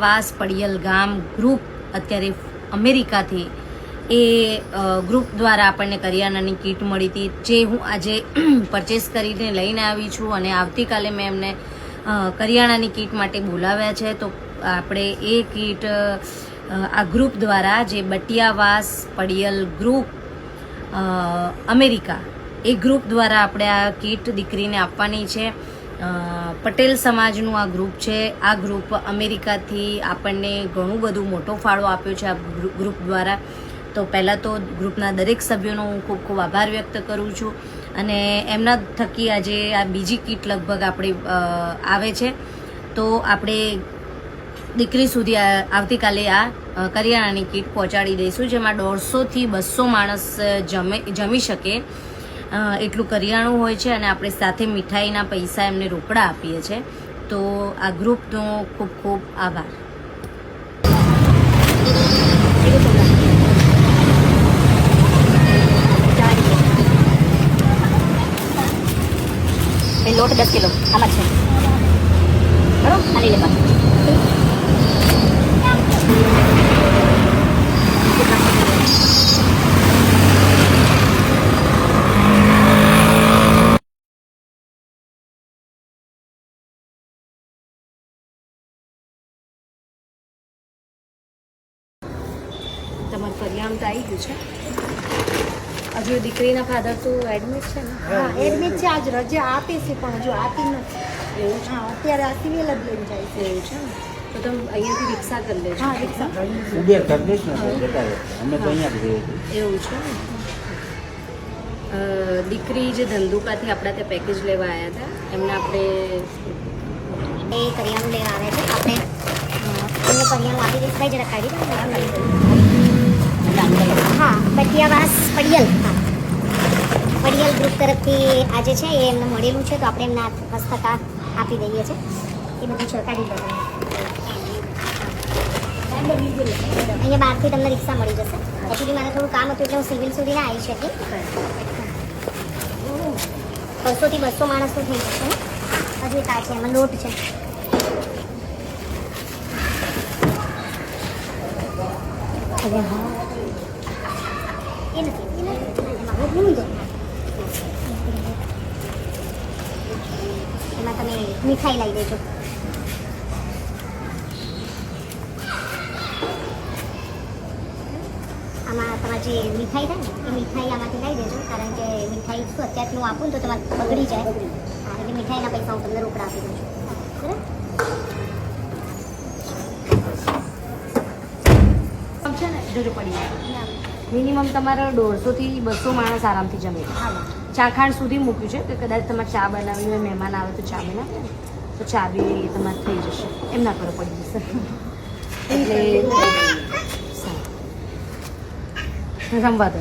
વાસ પડિયલ ગામ ગ્રુપ અત્યારે અમેરિકાથી એ ગ્રુપ દ્વારા આપણને કરિયાણાની કીટ મળી હતી, જે હું આજે પરચેસ કરીને લઈને આવી છું અને આવતીકાલે મેં એમને કરિયાણાની કીટ માટે બોલાવ્યા છે. તો આપણે એ કીટ આ ગ્રુપ દ્વારા, જે બટિયાવાસ પડિયલ ગ્રુપ અમેરિકા, એ ગ્રુપ દ્વારા આપણે આ કીટ દીકરીને આપવાની છે. પટેલ સમાજનું આ ગ્રુપ છે. આ ગ્રુપ અમેરિકાથી આપણને ઘણું બધું મોટો ફાળો આપ્યો છે આ ગ્રુપ દ્વારા. તો પહેલાં તો ગ્રુપના દરેક સભ્યોનો હું ખૂબ ખૂબ આભાર વ્યક્ત કરું છું અને એમના થકી આજે આ બીજી કીટ લગભગ આપણી આવે છે. તો આપણે દીકરી સુધી આવતીકાલે આ કરિયાણાની કીટ પહોંચાડી દઈશું, જેમાં 150 થી 200 માણસ જમી શકે એટલું કરિયાણું હોય છે અને આપણે સાથે મીઠાઈના પૈસા એમને રોકડા આપીએ છીએ. તો આ ગ્રુપનો ખૂબ ખૂબ આભાર. લોટ 10 કિલો આમાં છે, બરોબર? આ લઈ લેવા. તમારું કરિયાણું તો આવી ગયું છે. હજુ દીકરીના ફાધર તો એડમિટ છે ને? હા, એડમિટ છે. આજ રજા આપી છે પણ હજુ આપી નથી. એવું છે? હા, અત્યારે આ સિવિલ જ લઈને જાય છે. એવું છે? તો તમે અહીંયાથી રિક્ષા કરી લેજો. હા, રિક્ષા ઉબેર કરી દઈશ ને જતા રહે. અમે તો અહીંયા જ રહીએ છીએ. એવું છે? દીકરી જે ધંધુકાથી આપણા ત્યાં પેકેજ લેવા આવ્યા હતા, એમને આપણે એ કરિયાણું લેવા આવે છે. આપણે એમને કરિયાણું આપી દઈશ. ભાઈ જરા કાઢી દો. હા, બટિયાવાસ પડિયલ, હા, પડિયલ ગ્રુપ તરફથી આજે છે એ એમને મળેલું છે, તો આપણે એમના હસ્તકા આપી દઈએ છીએ. એ બધું છે, કાઢી દો. અહીંયા બહારથી તમને રિક્ષા મળી જશે. એકચ્યુઅલી મારે થોડું કામ હતું એટલે હું સિવિલ સુધી ના આવી શકી. 100 થી 200 માણસનું થઈ જશે ને. હજુ એક આ છે, એમાં લોટ છે. એ નથી, એમાં તમે મીઠાઈ લઈ દેજો. આમાં તમારે જે મીઠાઈ થાય ને એ મીઠાઈ આમાંથી લઈ દેજો, કારણ કે મીઠાઈ શું અત્યારથી હું આપું ને તો તમારે બગડી જાય. એટલે મીઠાઈના પૈસા હું તમને રોકડા આપી દઉં છું. બરાબર છે ને, જોજો પડી મિનિમમ તમારે 150 થી 200 માણસ આરામથી જમે. ચાખાણ સુધી મૂક્યું છે કે કદાચ તમારે ચા બનાવી હોય, મહેમાન આવે તો ચા બનાવે ને, તો ચા બી તમારે થઈ જશે, એમ ના કરો પડી જશે. એટલે રમવા દો.